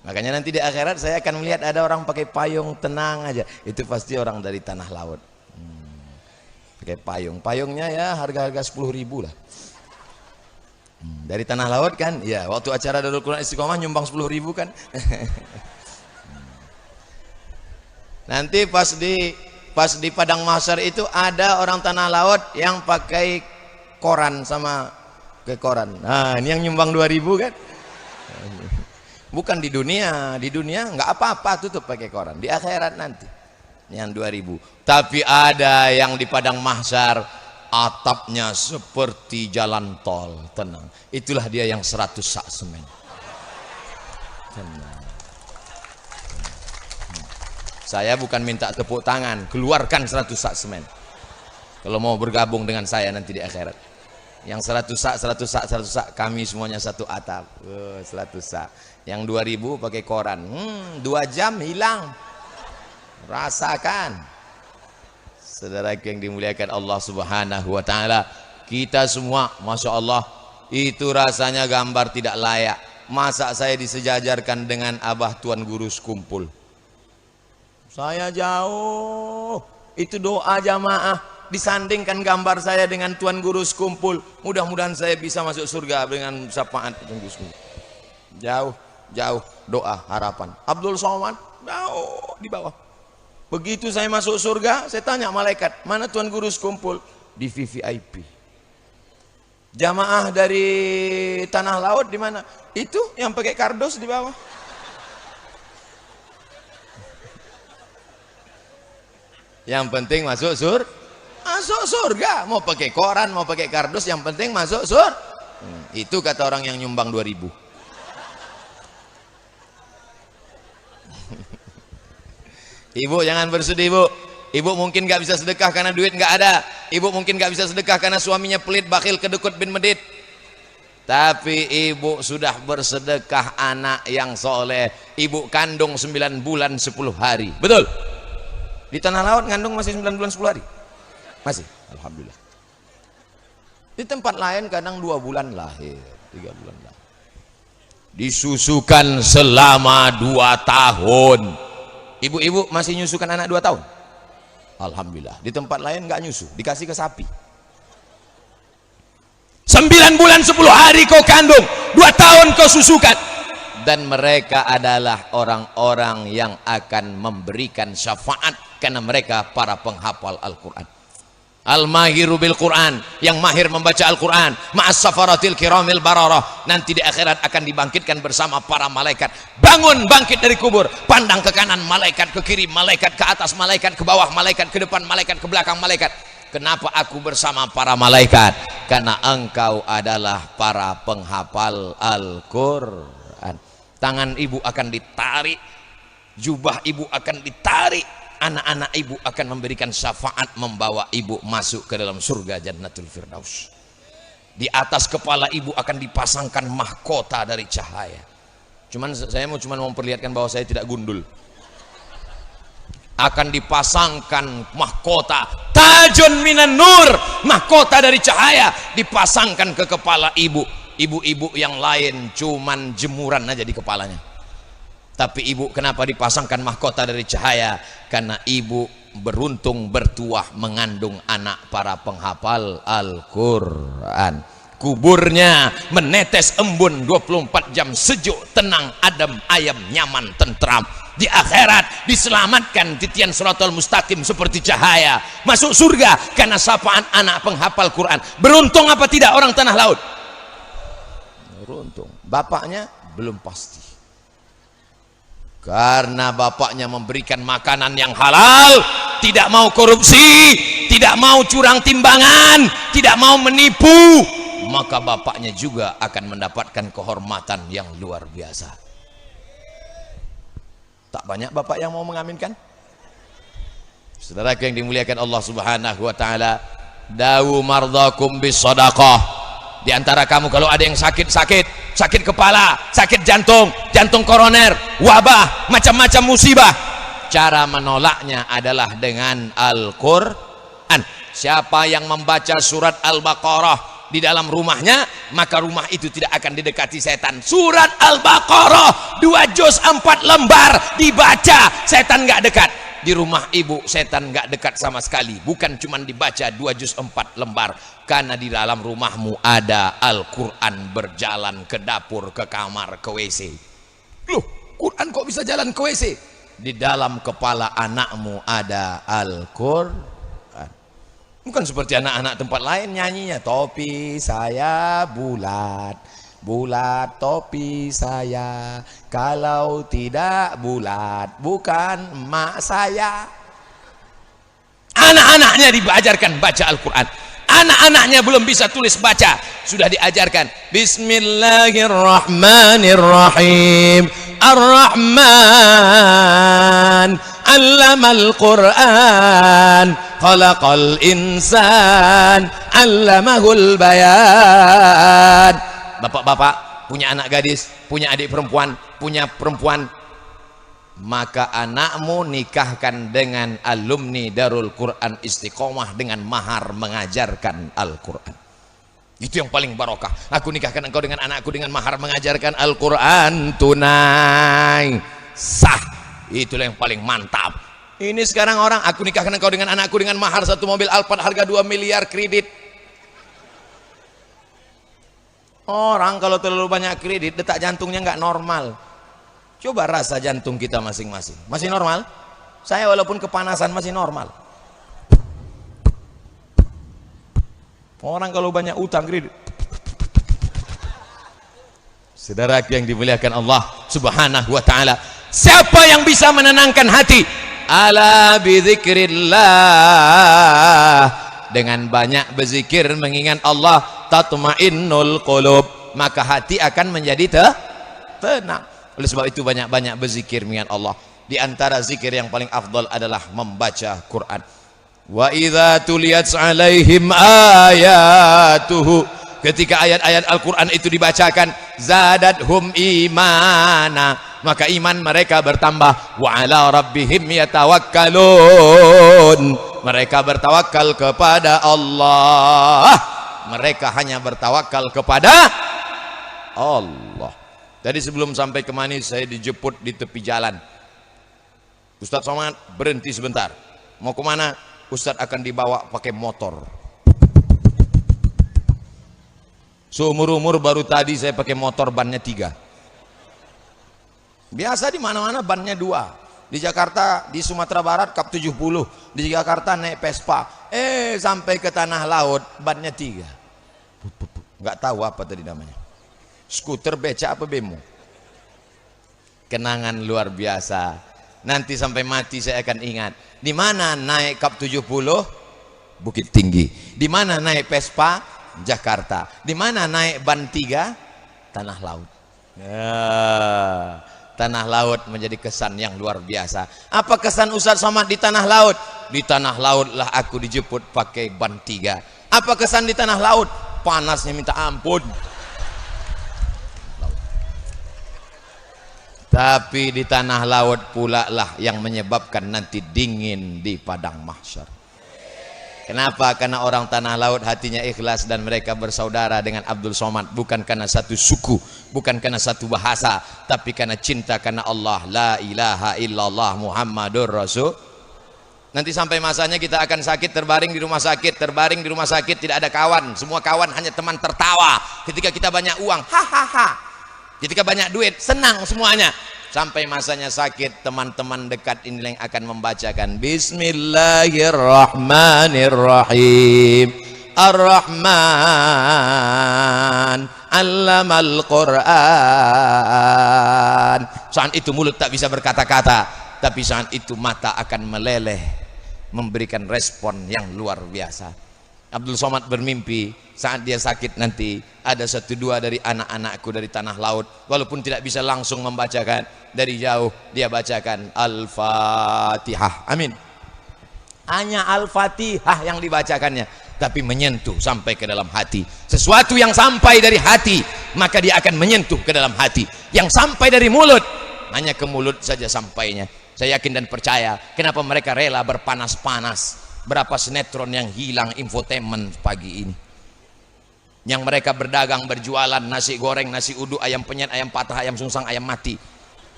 Makanya nanti di akhirat saya akan melihat ada orang pakai payung, tenang aja. Itu pasti orang dari tanah laut. Pakai payung. Payungnya ya harga-harga 10.000 lah. Dari tanah laut kan? Ya, waktu acara Darul Quran Istiqomah nyumbang 10.000 kan? Nanti pas di padang mahsyar itu ada orang tanah laut yang pakai koran sama ke koran. Nah, ini yang nyumbang 2.000 kan? Bukan di dunia nggak apa-apa tutup pakai koran. Di akhirat nanti yang 2.000. Tapi ada yang di padang mahsyar atapnya seperti jalan tol, tenang. Itulah dia yang 100 sak semen. Tenang. Saya bukan minta tepuk tangan, keluarkan 100 sak semen. Kalau mau bergabung dengan saya nanti di akhirat. Yang 100 sak, kami semuanya satu atap. 100 sak. Yang 2.000 pakai koran. 2 jam hilang. Rasakan. Saudara yang dimuliakan Allah Subhanahu wa taala, kita semua Masya Allah, itu rasanya gambar tidak layak. Masa saya disejajarkan dengan Abah Tuan Guru Sekumpul? Saya jauh. Itu doa jamaah. Disandingkan gambar saya dengan Tuan Guru Sekumpul, mudah-mudahan saya bisa masuk surga dengan syafaat Tuan Guru Sekumpul. Jauh doa harapan. Abdul Somad jauh di bawah. Begitu saya masuk surga, saya tanya malaikat, mana Tuan Guru Sekumpul? Di VVIP. Jamaah dari tanah laut di mana? Itu yang pakai kardus di bawah. Yang penting masuk surga. Mau pakai koran, mau pakai kardus, yang penting masuk surga. Itu kata orang yang nyumbang 2.000. Ibu jangan bersedih, Bu. Ibu mungkin gak bisa sedekah karena duit gak ada. Ibu mungkin gak bisa sedekah karena suaminya pelit, bakhil, kedekut bin medit. Tapi ibu sudah bersedekah anak yang soleh. Ibu kandung 9 bulan 10 hari. Betul? Di tanah laut ngandung masih 9 bulan 10 hari? Masih? Alhamdulillah. Di tempat lain kadang 2 bulan lahir, 3 bulan lahir. Disusukan selama 2 tahun. Ibu-ibu masih nyusukan anak 2 tahun? Alhamdulillah. Di tempat lain nggak nyusu, dikasih ke sapi. 9 bulan 10 hari kau kandung, 2 tahun kau susukan. Dan mereka adalah orang-orang yang akan memberikan syafaat karena mereka para penghafal Al-Quran. Al-mahiru bil Quran, yang mahir membaca Al-Quran, ma'as safaratil kiramil bararah, nanti di akhirat akan dibangkitkan bersama para malaikat. Bangun, bangkit dari kubur, pandang ke kanan malaikat, ke kiri malaikat, ke atas malaikat, ke bawah malaikat, ke depan malaikat, ke belakang malaikat. Kenapa aku bersama para malaikat? Karena engkau adalah para penghafal Al-Quran. Tangan ibu akan ditarik, jubah ibu akan ditarik, anak-anak ibu akan memberikan syafaat membawa ibu masuk ke dalam surga Jannatul Firdaus. Di atas kepala ibu akan dipasangkan mahkota dari cahaya. Saya mau memperlihatkan bahwa saya tidak gundul. Akan dipasangkan mahkota tajun minan nur, mahkota dari cahaya dipasangkan ke kepala ibu. Ibu-ibu yang lain cuman jemuran aja di kepalanya, tapi ibu kenapa dipasangkan mahkota dari cahaya? Karena ibu beruntung bertuah mengandung anak para penghafal Al-Quran. Kuburnya menetes embun 24 jam, sejuk, tenang, adem, ayem, nyaman, tentram. Di akhirat diselamatkan titian siratal mustaqim seperti cahaya, masuk surga karena sapaan anak penghafal Quran. Beruntung apa tidak orang tanah laut? Beruntung. Bapaknya belum pasti, karena bapaknya memberikan makanan yang halal, tidak mau korupsi, tidak mau curang timbangan, tidak mau menipu, maka bapaknya juga akan mendapatkan kehormatan yang luar biasa. Tak banyak bapak yang mau mengaminkan. Saudara yang dimuliakan Allah Subhanahu wa taala, dawu mardakum bis shadaqah. Di antara kamu kalau ada yang sakit kepala, sakit jantung, jantung koroner, wabah, macam-macam musibah, cara menolaknya adalah dengan Al-Qur'an. Siapa yang membaca surat Al-Baqarah di dalam rumahnya, maka rumah itu tidak akan didekati setan. Surat Al-Baqarah 2 juz 4 lembar dibaca, setan nggak dekat. Di rumah ibu setan nggak dekat sama sekali. Bukan cuma dibaca 2 juz 4 lembar, karena di dalam rumahmu ada Al-Quran berjalan ke dapur, ke kamar, ke WC. Loh, Quran kok bisa jalan ke WC? Di dalam kepala anakmu ada Al-Quran. Bukan seperti anak-anak tempat lain nyanyinya, topi saya bulat, bulat topi saya, kalau tidak bulat bukan emak saya. Anak-anaknya diajarkan baca Al-Quran. Anak-anaknya belum bisa tulis baca, sudah diajarkan Bismillahirrahmanirrahim. Ar-Rahman allamal Quran, khalaqal insan, allamahul bayan. Bapak-bapak punya anak gadis, punya adik perempuan, punya perempuan, maka anakmu nikahkan dengan alumni Darul Quran Istiqomah dengan mahar mengajarkan Al-Quran. Itu yang paling barokah. Aku nikahkan engkau dengan anakku dengan mahar mengajarkan Al-Quran tunai, sah. Itulah yang paling mantap. Ini sekarang orang, aku nikahkan engkau dengan anakku dengan mahar 1 mobil Alphard harga 2 miliar kredit. Orang kalau terlalu banyak kredit, detak jantungnya nggak normal. Coba rasa jantung kita masing-masing. Masih normal? Saya walaupun kepanasan masih normal. Orang kalau banyak utang kredit. Saudara yang dimuliakan Allah Subhanahu wa taala, siapa yang bisa menenangkan hati? Ala bidzikrillah, dengan banyak berzikir mengingat Allah, tatmainnul qulub, maka hati akan menjadi tenang. Oleh sebab itu banyak-banyak berzikir mengingat Allah. Di antara zikir yang paling afdal adalah membaca Quran. Wa idza tuliyat 'alaihim ayatuhu, ketika ayat-ayat Al-Quran itu dibacakan, zadathum imana, maka iman mereka bertambah. Wa ala rabbihim yatawakkalun, mereka bertawakal kepada Allah. Mereka hanya bertawakal kepada Allah. Tadi sebelum sampai ke Manis, saya dijemput di tepi jalan. Ustadz Somad, berhenti sebentar. Mau kemana? Ustadz akan dibawa pakai motor. Seumur-umur baru tadi saya pakai motor bannya 3. Biasa di mana-mana bannya 2. Di Jakarta, di Sumatera Barat Kap 70, di Jakarta naik Vespa. Sampai ke tanah laut bannya 3. Nggak tahu apa tadi namanya. Skuter, beca apa bemo. Kenangan luar biasa. Nanti sampai mati saya akan ingat. Di mana naik Kap 70? Bukit Tinggi. Di mana naik Vespa? Jakarta. Di mana naik ban 3? Tanah Laut. Ya, Tanah Laut menjadi kesan yang luar biasa. Apa kesan Ustaz Somad di Tanah Laut? Di Tanah Laut lah aku dijemput pakai ban 3. Apa kesan di Tanah Laut? Panasnya minta ampun. Tapi di Tanah Laut pula lah yang menyebabkan nanti dingin di padang mahsyar. Kenapa? Karena orang Tanah Laut hatinya ikhlas dan mereka bersaudara dengan Abdul Somad, bukan karena satu suku, bukan karena satu bahasa, tapi karena cinta karena Allah. La ilaha illallah Muhammadur Rasul. Nanti sampai masanya kita akan sakit, terbaring di rumah sakit, tidak ada kawan, semua kawan hanya teman tertawa. Ketika kita banyak uang, hahaha. Ketika banyak duit, senang semuanya. Sampai masanya sakit, teman-teman dekat ini yang akan membacakan Bismillahirrahmanirrahim. Ar-Rahman 'allamal Qur'an. Saat itu mulut tak bisa berkata-kata, tapi saat itu mata akan meleleh, memberikan respon yang luar biasa. Abdul Somad bermimpi saat dia sakit nanti ada 1-2 dari anak-anakku dari Tanah Laut, walaupun tidak bisa langsung membacakan, dari jauh dia bacakan Al-Fatihah. Amin. Hanya Al-Fatihah yang dibacakannya, tapi menyentuh sampai ke dalam hati. Sesuatu yang sampai dari hati, maka dia akan menyentuh ke dalam hati. Yang sampai dari mulut, hanya ke mulut saja sampainya. Saya yakin dan percaya kenapa mereka rela berpanas-panas. Berapa sinetron yang hilang infotainment pagi ini, yang mereka berdagang, berjualan nasi goreng, nasi uduk, ayam penyet, ayam patah, ayam sungsang, ayam mati.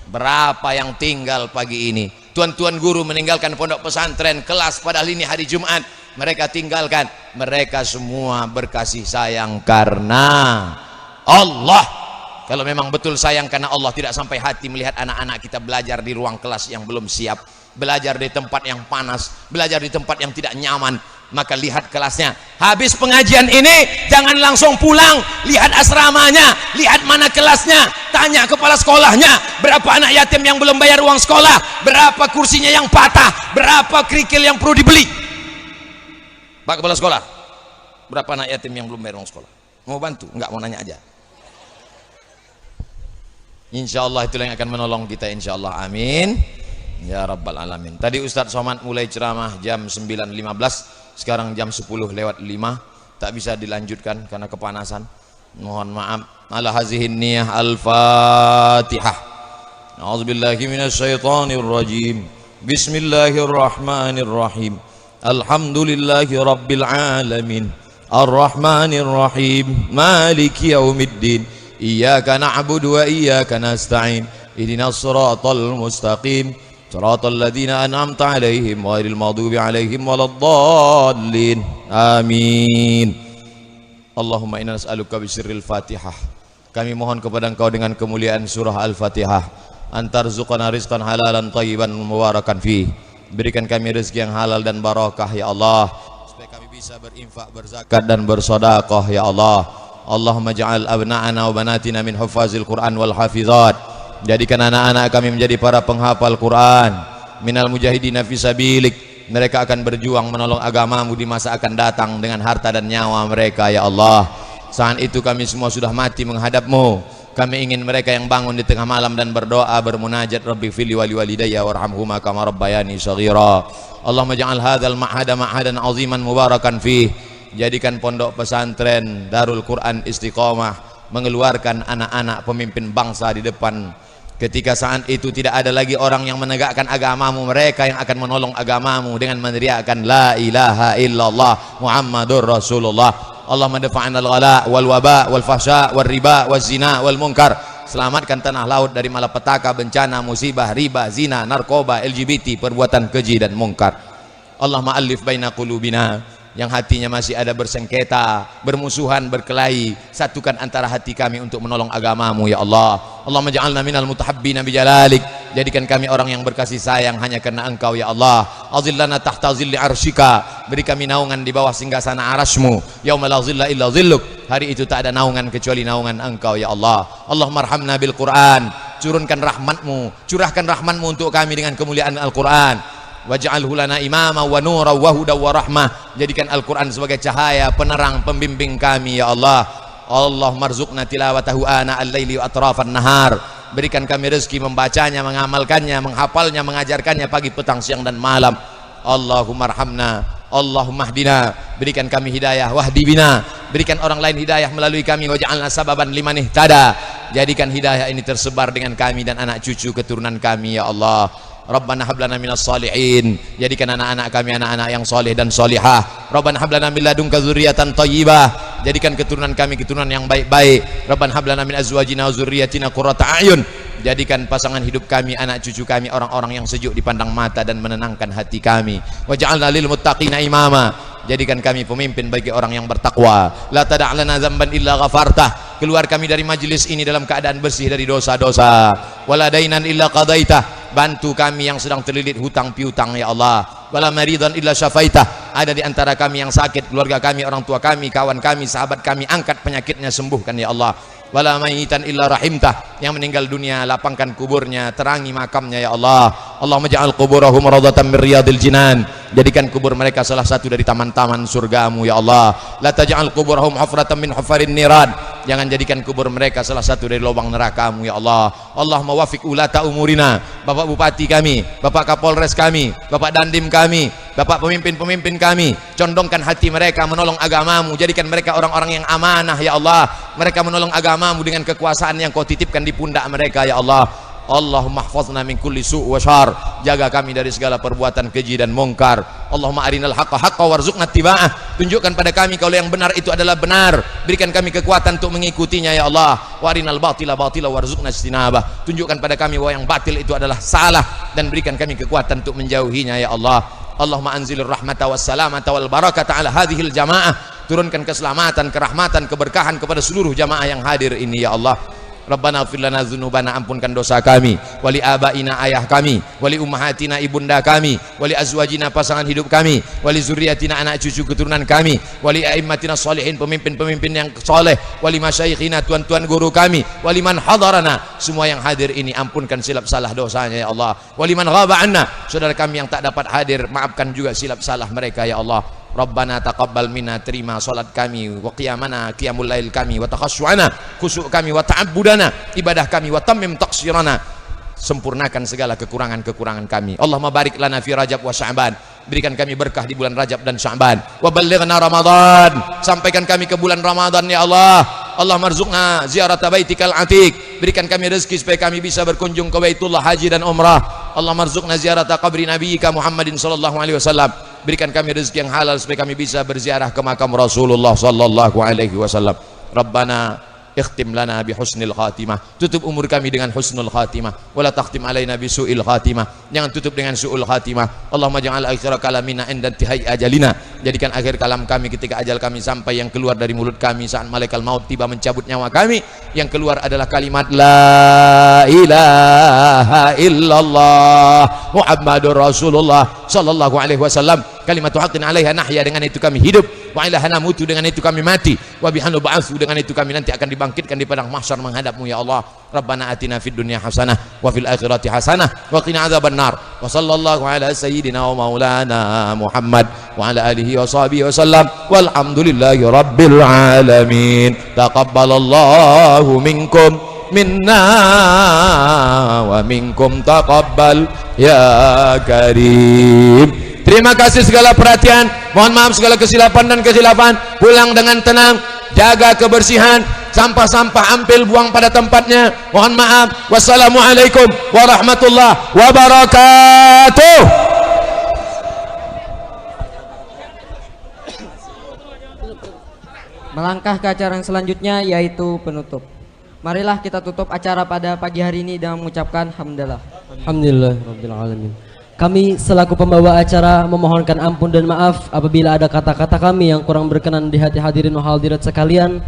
Berapa yang tinggal pagi ini? Tuan-tuan guru meninggalkan pondok pesantren, kelas, padahal ini hari Jumat, mereka tinggalkan. Mereka semua berkasih sayang karena Allah. Kalau memang betul sayang karena Allah, tidak sampai hati melihat anak-anak kita belajar di ruang kelas yang belum siap, belajar di tempat yang panas, belajar di tempat yang tidak nyaman. Maka lihat kelasnya. Habis pengajian ini jangan langsung pulang, lihat asramanya, lihat mana kelasnya, tanya kepala sekolahnya, berapa anak yatim yang belum bayar uang sekolah, berapa kursinya yang patah, berapa kerikil yang perlu dibeli. Pak kepala sekolah, berapa anak yatim yang belum bayar uang sekolah? Mau bantu? Enggak, mau nanya aja. Insyaallah itulah yang akan menolong kita, insyaallah. Amin ya rabbal alamin. Tadi Ustadz Somad mulai ceramah jam 9.15, sekarang jam 10:05, tak bisa dilanjutkan karena kepanasan. Mohon maaf. Ala hazihin niyah. Al-Fatihah. A'udzubillahi minasyaitonir rajim. Bismillahirrahmanirrahim. Alhamdulillahi rabbil alamin. Ar-Rahmanir Rahim. Maliki yaumiddin. Iyyaka na'budu wa iyyaka nasta'in. Ihdinas siratal mustaqim. Siratal ladzina an'amta 'alaihim ghairil maghdubi 'alaihim waladdallin. Amin. Allahumma inna nas'aluka bisirril Fatihah. Kami mohon kepada Engkau dengan kemuliaan surah Al-Fatihah, antarzuqana rizqan halalan thayyiban mubarakan fi. Berikan kami rezeki yang halal dan barakah ya Allah, supaya kami bisa berinfak, berzakat dan bersedekah ya Allah. Allahumma ja'al abna'ana wa banatina min hufazil Quran wal hafizat. Jadikan anak-anak kami menjadi para penghafal Quran, minal mujahidina fi sabilik. Mereka akan berjuang menolong agamamu di masa akan datang dengan harta dan nyawa mereka ya Allah. Saat itu kami semua sudah mati menghadapmu. Kami ingin mereka yang bangun di tengah malam dan berdoa, bermunajat, Rabbi fili wali walidayya warhamhuma kama rabbayani shaghira. Allahumma ja'al hadzal ma'hada ma'hadan 'aziman mubarakan fih. Jadikan pondok pesantren Darul Quran Istiqomah mengeluarkan anak-anak pemimpin bangsa di depan. Ketika saat itu tidak ada lagi orang yang menegakkan agamamu, mereka yang akan menolong agamamu dengan meneriakkan la ilaha illallah Muhammadur Rasulullah. Allah mandafa'an al-ghala wal waba wal fahsya wal riba wal zina wal munkar. Selamatkan tanah laut dari malapetaka, bencana, musibah, riba, zina, narkoba, LGBT, perbuatan keji dan munkar. Allah ma'alif baina qulubina, yang hatinya masih ada bersengketa, bermusuhan, berkelahi, satukan antara hati kami untuk menolong agamamu ya Allah. Allahumma ja'alna minal mutahabbina bijalalik. Jadikan kami orang yang berkasih sayang hanya karena Engkau ya Allah. Azillana tahta zilli arsyika. Beri kami naungan di bawah singgasana arasmu. Yauma la zilla illa zilluk. Hari itu tak ada naungan kecuali naungan Engkau ya Allah. Allahumma arhamna bil Quran. Curahkan rahmatmu untuk kami dengan kemuliaan Al-Quran. waj'alhu lana imama wa nura wa huda wa rahmah. Jadikan Al-Quran sebagai cahaya, penerang, pembimbing kami ya Allah. Allahumma rzuqna tilawatahu ana al-laili wa atrafan nahar. Berikan kami rezeki membacanya, mengamalkannya, menghafalnya, mengajarkannya pagi, petang, siang dan malam. Allahumma arhamna, Allahumma hdina. Berikan kami hidayah, wahdi bina. Berikan orang lain hidayah melalui kami, waj'alna sababan liman ihtada. Jadikan hidayah ini tersebar dengan kami dan anak cucu keturunan kami ya Allah. Rabbana hablana minas salihin. Jadikan anak-anak kami anak-anak yang soleh dan solihah. Rabbana hablana min ladunka dzurriyyatan thayyibah. Jadikan keturunan kami keturunan yang baik-baik. Rabbana hablana min azwajina wa dzurriyyatina qurrata a'yun. Jadikan pasangan hidup kami, anak cucu kami orang-orang yang sejuk dipandang mata dan menenangkan hati kami. Waj'alna lil muttaqina imama. Jadikan kami pemimpin bagi orang yang bertakwa. La tada' lana dzamban illa ghafartah. Keluar kami dari majlis ini dalam keadaan bersih dari dosa-dosa. Wala dainan illa qadaitah. Bantu kami yang sedang terlilit hutang piutang ya Allah. Wala maridan illa syafaitah. Ada di antara kami yang sakit, keluarga kami, orang tua kami, kawan kami, sahabat kami, angkat penyakitnya, sembuhkan ya Allah. Wala mayitan illa rahimtah. Yang meninggal dunia, lapangkan kuburnya, terangi makamnya ya Allah. Allahumma ja'al kuburahum radatan min riyadil jinan. Jadikan kubur mereka salah satu dari taman-taman surgamu ya Allah. La taj'al kuburahum hufratan min hufarin niran. Jangan jadikan kubur mereka salah satu dari lubang nerakamu ya Allah. Allahumma wafiq ulata umurina. Bapak Bupati kami, Bapak Kapolres kami, Bapak Dandim kami, Bapak pemimpin-pemimpin kami, condongkan hati mereka menolong agamamu. Jadikan mereka orang-orang yang amanah ya Allah. Mereka menolong agamamu dengan kekuasaan yang kau titipkan di pundak mereka ya Allah. Allahumma hafazna min kulli su' wa syar. Jaga kami dari segala perbuatan keji dan mungkar. Allahumma arinal haqqa haqqa warzuqna ittiba'ah. Tunjukkan pada kami kalau yang benar itu adalah benar. Berikan kami kekuatan untuk mengikutinya ya Allah. Wa arinal batila batila warzuqna istinabah. Tunjukkan pada kami bahwa yang batil itu adalah salah dan berikan kami kekuatan untuk menjauhinya ya Allah. Allahumma anzilir rahmata wassalamata wal barakata ala hadhil jamaah. Turunkan keselamatan, kerahmatan, keberkahan kepada seluruh jamaah yang hadir ini ya Allah. Rabbana ighfir lana dzunubana, ampunkan dosa kami, wali abaina, ayah kami, wali ummahatina, ibunda kami, wali azwajina, pasangan hidup kami, wali zurriyatina, anak cucu keturunan kami, wali aimmatina sholihin, pemimpin-pemimpin yang soleh, wali masyayikhina, tuan-tuan guru kami, wali man hadarana, semua yang hadir ini ampunkan silap salah dosanya ya Allah. Wali man ghaba anna, saudara kami yang tak dapat hadir, maafkan juga silap salah mereka ya Allah. Rabbana taqabbal minna, terima salat kami, wa qiyamana, qiyamul lail kami, wa takhasyu'ana, khusyuk kami, wa ta'abbudana, ibadah kami, wa tammim taqsirana, sempurnakan segala kekurangan-kekurangan kami. Allahumma barik lana fi Rajab wa Sya'ban. Berikan kami berkah di bulan Rajab dan Sya'ban. Wa ballighna Ramadan. Sampaikan kami ke bulan Ramadan ya Allah. Allahumma rzuqna ziyarata baitikal atiq. Berikan kami rezeki supaya kami bisa berkunjung ke Baitullah, haji dan umrah. Allahumma rzuqna ziyarata qabri nabiyyika Muhammadin sallallahu alaihi wasallam. Berikan kami rezeki yang halal supaya kami bisa berziarah ke makam Rasulullah sallallahu alaihi wasallam. Rabbana ikhtim lana bi husnil khatimah. Tutup umur kami dengan husnul khatimah. Wala takhtim alaina bi su'il khatimah. Jangan tutup dengan su'ul khatimah. Allahumma ja'al akhir kalamina inda intihai ajalina. Jadikan akhir kalam kami ketika ajal kami sampai, yang keluar dari mulut kami saat malaikat maut tiba mencabut nyawa kami, yang keluar adalah kalimat la ilaha illallah Muhammadur Rasulullah sallallahu alaihi wasallam. Kalimatu haqqin 'alaiha nahya, dengan itu kami hidup, wa ilaiha namutu, dengan itu kami mati, wa biha nub'atsu, dengan itu kami nanti akan dibangkitkan di padang mahsyar menghadapmu ya Allah. Rabbana atina fid dunya hasanah wa fil akhirati hasanah wa qina adzabannar. Wa sallallahu ala sayyidina wa maulana Muhammad wa ala alihi wa sahbihi wa sallam. Walhamdulillahi rabbil alamin. Taqabbalallahu minkum minna wa minkum taqabbal ya karim. Terima kasih segala perhatian, mohon maaf segala kesilapan dan kekhilafan. Pulang dengan tenang, jaga kebersihan, sampah-sampah ambil buang pada tempatnya. Mohon maaf. Wassalamualaikum warahmatullahi wabarakatuh. Melangkah ke acara yang selanjutnya, yaitu penutup. Marilah kita tutup acara pada pagi hari ini dengan mengucapkan hamdalah. Alhamdulillah rabbil alamin. Kami selaku pembawa acara memohonkan ampun dan maaf apabila ada kata-kata kami yang kurang berkenan di hati hadirin wal hadirat sekalian.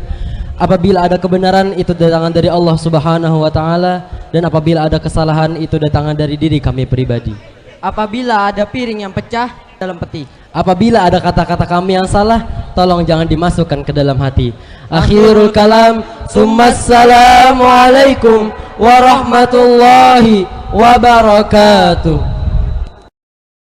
Apabila ada kebenaran itu datangnya dari Allah Subhanahu wa taala, dan apabila ada kesalahan itu datangnya dari diri kami pribadi. Apabila ada piring yang pecah dalam peti, apabila ada kata-kata kami yang salah, tolong jangan dimasukkan ke dalam hati. Akhirul kalam, summassalamu alaikum warahmatullahi wabarakatuh.